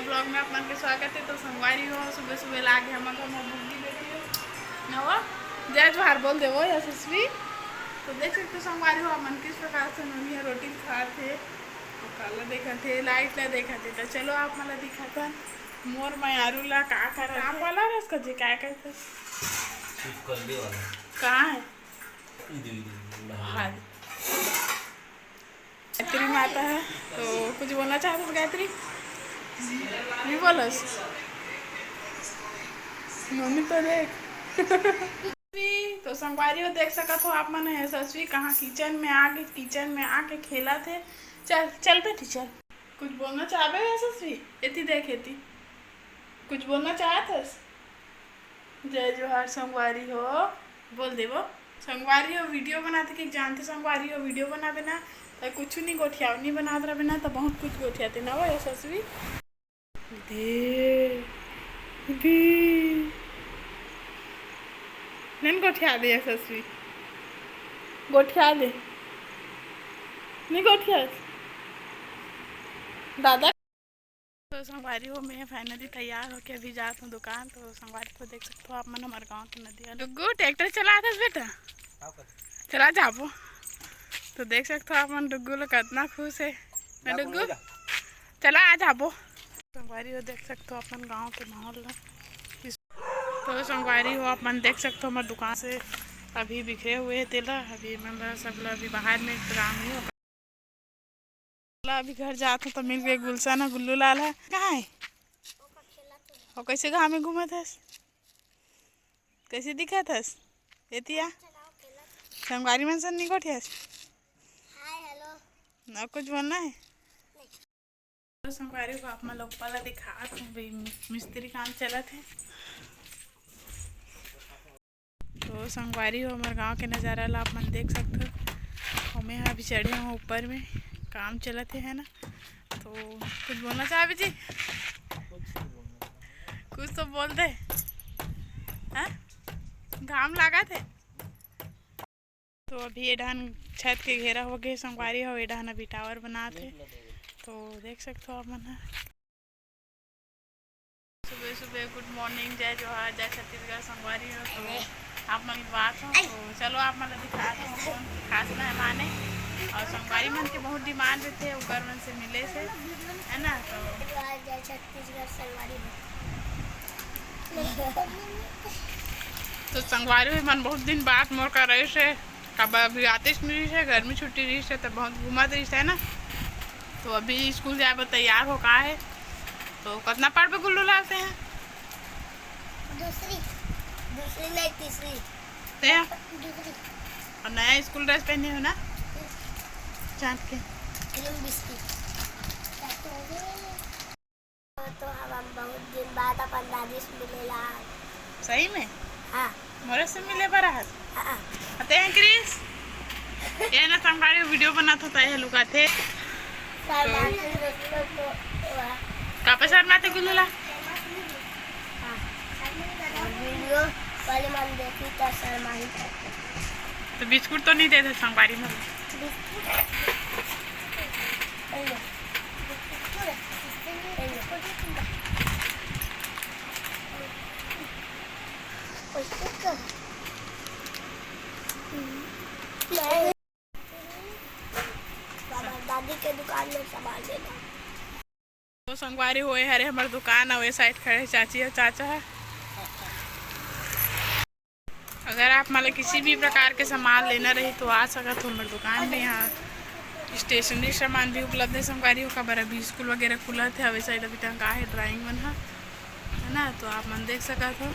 Blog में आप मन के स्वागत है। तो संगवारी हो सुबह सुबह लागे हम घर में भूखी बैठी हो न वो जय जोहार बोल दे वो यशस्वी। तो देख सकते हो संगवारी हो मन किस प्रकार से ननिया रोटी खा थे और कल देखा थे लाइट ला देखा थे। तो चलो आप मला दिखा था मोर मैं आरू ला का कर आप वाला रस का जी क्या कहते कहाँ है हाँ गायत्री माता है। तो कुछ बोलना चाहते हो गायत्री? नहीं बोलस मम्मी तो देख तो संगवारी हो देख सका तो आप मन यशस्वी कहाँ किचन में आके खेला थे। चल चल बेटी चल। कुछ बोलना चाहे यशस्वी? एती देख एती कुछ बोलना चाहत? जय जोहार संगवारी हो बोल दे वो। संगवारी हो वीडियो बनाते कि जानते संगवारी हो वीडियो बना देना तो कुछ नहीं गोठिया नहीं बना रहा बिना तो बहुत कुछ गोठियाते ना वो यशस्वी दे नहीं गोठिया दे यशस्वी गोठिया दे नहीं गोठिया दादा। तो संगवारी हो मैं फाइनली तैयार होके अभी जाता हूँ दुकान। तो संगवारी को देख सकते हो आप मन हमारे गाँव की नदी है डुग्गू ट्रैक्टर चला था बेटा चला जाबो। तो देख सकते हो आप मन डुग्गू लोग कितना खुश है ना डुग्गू चला आ जाबो। संगवारी हो देख सकते हो अपन गांव के माहौल में। तो संगवारी हो आप मन देख सकते हो हमारे दुकान से अभी बिखरे हुए तेला अभी मतलब सब लोग अभी बाहर में काम नहीं होगा। अभी घर जाते हूँ तो मिल गए गुलशन है गुल्लू लाल है कहाँ है और कैसे गाँव में घूमा था कैसे दिखा था एतिया संगवारी में से नहीं गोठिया ना कुछ बोलना है। तो संगवारी को आप लोग पहले दिखा भाई मिस्त्री काम चला थे। तो संगवारी हो हमारे गांव के नज़ारा ला आप मन देख सकते हो। हमें अभी चढ़े हुए ऊपर में काम चला थे है ना। तो कुछ बोलना चाहे जी? कुछ तो बोल दे हाँ घाम लगा थे। तो अभी ये डान छत के घेरा हो गए संगवारी हो ये डान अभी टावर बना थे। तो देख सकते हो आप मन सुबह सुबह गुड मॉर्निंग जय जोहार जय छत्तीसगढ़ संगवारी हो। तो आप मन बात हो तो चलो आप मन दिखा दो कौन खास मेहमान है और संगवारी मन के बहुत डिमांड थे उगर मन से मिले से है ना। तो जय छत्तीसगढ़ संगवारी तो संगवारी मन बहुत दिन बाद मोर कर रहे से कब अभी आतिश मिली है गर्मी छुट्टी रही है तो बहुत घूमत रही है ना। तो अभी स्कूल जाए तैयार हो का है। तो कितना पढ़ पे गुल्लू लाते हैं? दूसरी नहीं तीसरी दूसरी और नया स्कूल ड्रेस पहने हो ना चाँद के तो हम बहुत दिन बाद अपन दादी से मिलेला। सही में हाँ मोरे से मिले बरा हाँ आते हैं क्रिस ये ना संगवारी वीडियो बनाता था ये लुका थे कहाँ पे शर्माते गुल्लू ला वीडियो पहले मन देखी तो शर्माई। तो बिस्कुट तो नहीं देते संगवारी में दादी के दुकान में सामान लेना। तो संगवारी हुए हरे हमारे दुकान है साइड खड़े चाची और चाचा है। अगर आप मतलब किसी भी प्रकार के सामान लेना रही तो आ सकते हो हमारे दुकान में। यहाँ स्टेशनरी सामान भी उपलब्ध है संगवारी हो खबर अभी स्कूल वगैरह खुला थे अवे साइड अभी तक है ड्राइंग बना है ना। तो आप मन देख सकते हो।